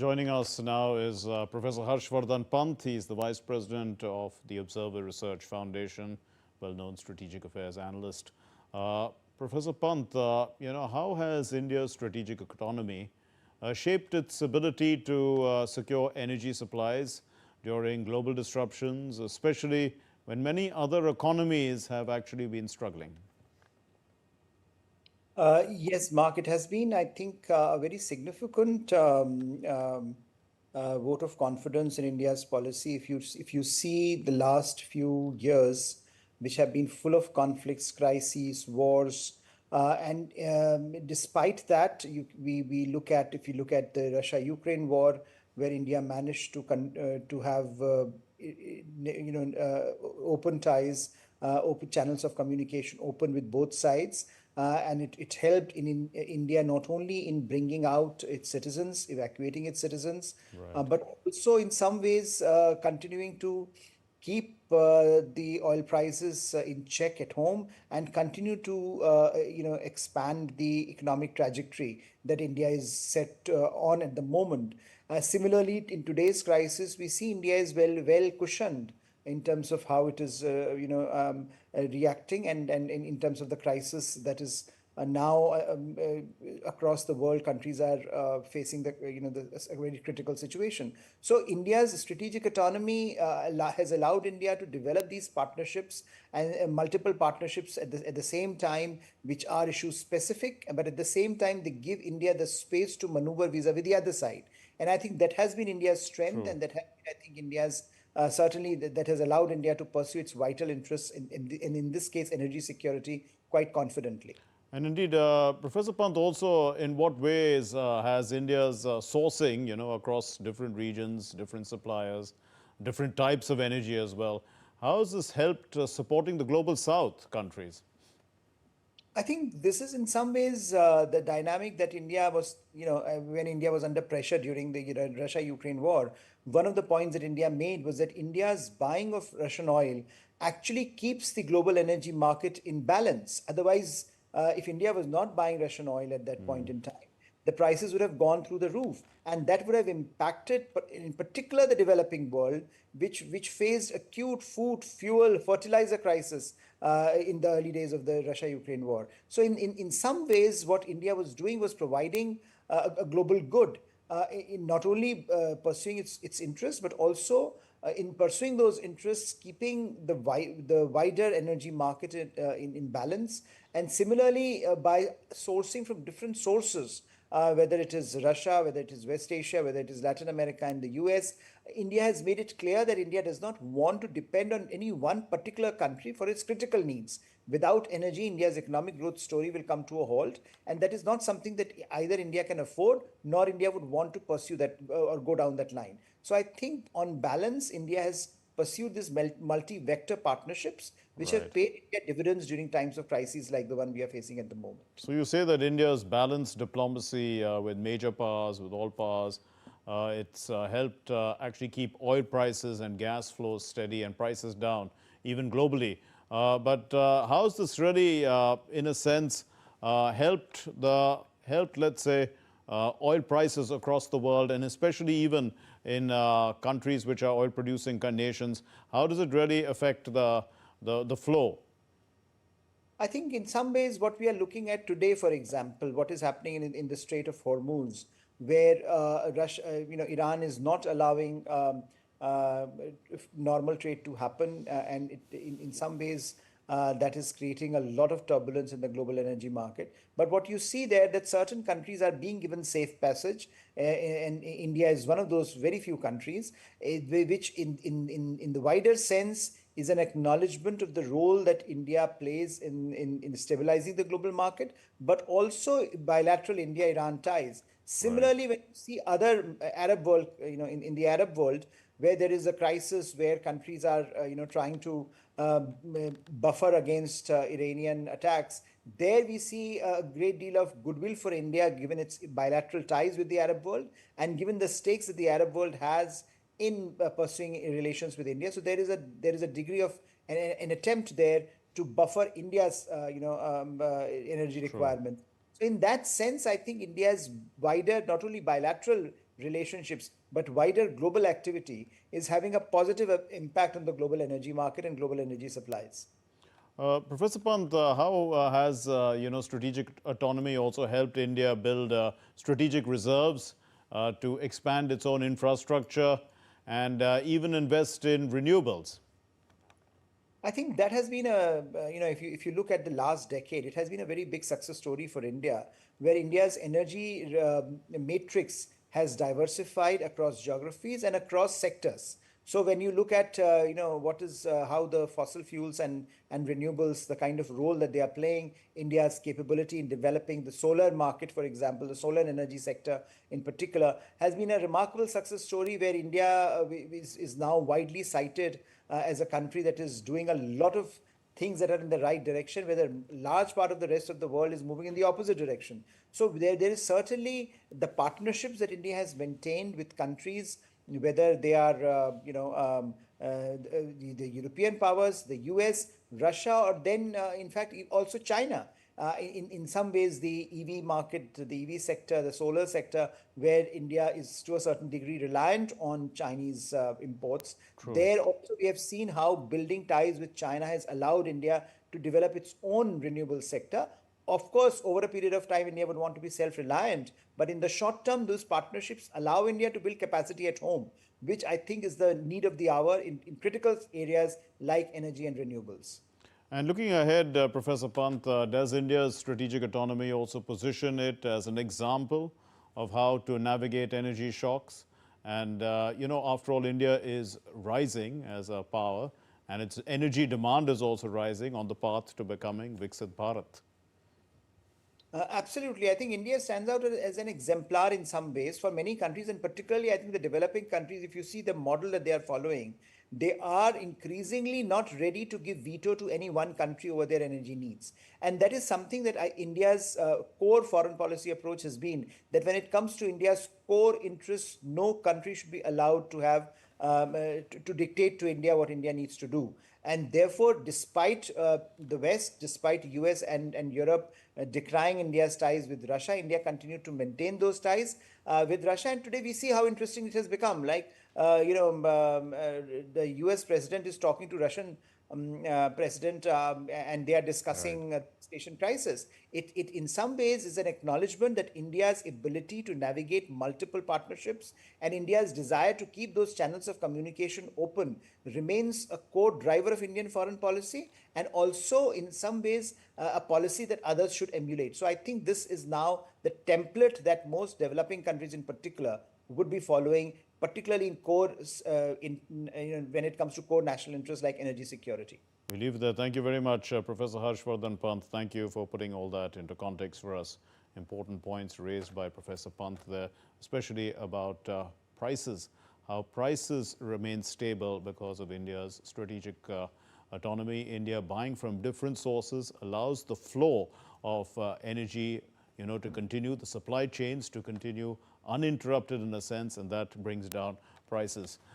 Joining us now is Professor Harshvardhan Pant. He's the Vice President of the Observer Research Foundation, well-known strategic affairs analyst. Professor Pant, how has India's strategic autonomy shaped its ability to secure energy supplies during global disruptions, especially when many other economies have actually been struggling? Yes, Mark, it has been, I think, a very significant vote of confidence in India's policy. If you see the last few years, which have been full of conflicts, crises, wars, and despite that, we look at if you look at the Russia-Ukraine war, where India managed to have open ties, open channels of communication open with both sides. And it helped in India not only in bringing out its citizens, evacuating its citizens, Right. but also in some ways continuing to keep the oil prices in check at home and continue to expand the economic trajectory that India is set on at the moment. Similarly, in today's crisis, we see India is well cushioned in terms of how it is reacting, and in terms of the crisis that is now across the world. Countries are facing a very critical situation. So India's strategic autonomy has allowed India to develop these partnerships and multiple partnerships at the same time, which are issue specific, but at the same time they give India the space to maneuver vis-a-vis the other side. And I think that has been India's strength, True. and that has been, I think, India's certainly that has allowed India to pursue its vital interests in this case, energy security, quite confidently. And indeed, Professor Pant, also in what ways has India's sourcing, across different regions, different suppliers, different types of energy as well, how has this helped supporting the global south countries? I think this is in some ways the dynamic that India was, when India was under pressure during the Russia-Ukraine war. One of the points that India made was that India's buying of Russian oil actually keeps the global energy market in balance. Otherwise, if India was not buying Russian oil at that point in time, the prices would have gone through the roof, and that would have impacted, in particular, the developing world, which faced acute food, fuel, fertilizer crisis in the early days of the Russia-Ukraine war. So, in some ways, what India was doing was providing a global good, in not only pursuing its interests, but also in pursuing those interests, keeping the wider energy market in balance, and similarly by sourcing from different sources, whether it is Russia, whether it is West Asia, whether it is Latin America and the US. India has made it clear that India does not want to depend on any one particular country for its critical needs. Without energy, India's economic growth story will come to a halt, and that is not something that either India can afford, nor India would want to pursue that or go down that line. So I think, on balance, India has pursued these multi-vector partnerships, which have Right. paid India dividends during times of crises like the one we are facing at the moment. So you say that India's balanced diplomacy with major powers, with all powers, it's helped actually keep oil prices and gas flows steady and prices down, even globally. But how has this really, in a sense, helped, let's say, oil prices across the world, and especially even in countries which are oil-producing nations? How does it really affect the flow? I think in some ways what we are looking at today, for example, what is happening in the Strait of Hormuz, where Russia, Iran is not allowing normal trade to happen, and in some ways that is creating a lot of turbulence in the global energy market. But what you see there, that certain countries are being given safe passage, and India is one of those very few countries, which in the wider sense is an acknowledgement of the role that India plays in stabilizing the global market, but also bilateral India-Iran ties. Right. Similarly, when you see other Arab world, in the Arab world, where there is a crisis, where countries are, trying to buffer against Iranian attacks, there we see a great deal of goodwill for India, given its bilateral ties with the Arab world, and given the stakes that the Arab world has in pursuing relations with India. So there is a degree of an attempt there to buffer India's energy True. requirements. So in that sense, I think India's wider, not only bilateral relationships, but wider global activity is having a positive impact on the global energy market and global energy supplies. Professor Pant, how has strategic autonomy also helped India build strategic reserves to expand its own infrastructure and even invest in renewables? I think that has been if you look at the last decade, it has been a very big success story for India, where India's energy matrix has diversified across geographies and across sectors. So when you look at what is how the fossil fuels and renewables, the kind of role that they are playing, India's capability in developing the solar market, for example, the solar energy sector in particular, has been a remarkable success story where India is now widely cited as a country that is doing a lot of things that are in the right direction, where a large part of the rest of the world is moving in the opposite direction. So there is certainly the partnerships that India has maintained with countries, whether they are the European powers, the US, Russia, or then in fact also China. In some ways, the EV market, the EV sector, the solar sector, where India is to a certain degree reliant on Chinese imports. True. There also, we have seen how building ties with China has allowed India to develop its own renewable sector. Of course, over a period of time, India would want to be self reliant, but in the short term, those partnerships allow India to build capacity at home, which I think is the need of the hour in critical areas like energy and renewables. And looking ahead, Professor Pant, does India's strategic autonomy also position it as an example of how to navigate energy shocks? And, after all, India is rising as a power, and its energy demand is also rising on the path to becoming Viksit Bharat. Absolutely. I think India stands out as an exemplar in some ways for many countries, and particularly, I think the developing countries, if you see the model that they are following, they are increasingly not ready to give veto to any one country over their energy needs. And that is something that India's core foreign policy approach has been, that when it comes to India's core interests, no country should be allowed to have to dictate to India what India needs to do. And therefore, despite the West, despite US and Europe decrying India's ties with Russia, India continued to maintain those ties with Russia. And today we see how interesting it has become. Like, the US president is talking to Russian president, and they are Right. discussing station crisis. It in some ways is an acknowledgement that India's ability to navigate multiple partnerships and India's desire to keep those channels of communication open remains a core driver of Indian foreign policy, and also in some ways a policy that others should emulate. So I think this is now the template that most developing countries in particular would be following, particularly in core when it comes to core national interests like energy security. We leave it there. Thank you very much, Professor Harshvardhan Pant. Thank you for putting all that into context for us. Important points raised by Professor Pant there, especially about prices, how prices remain stable because of India's strategic autonomy. India buying from different sources allows the flow of energy, to continue, the supply chains to continue uninterrupted in a sense, and that brings down prices.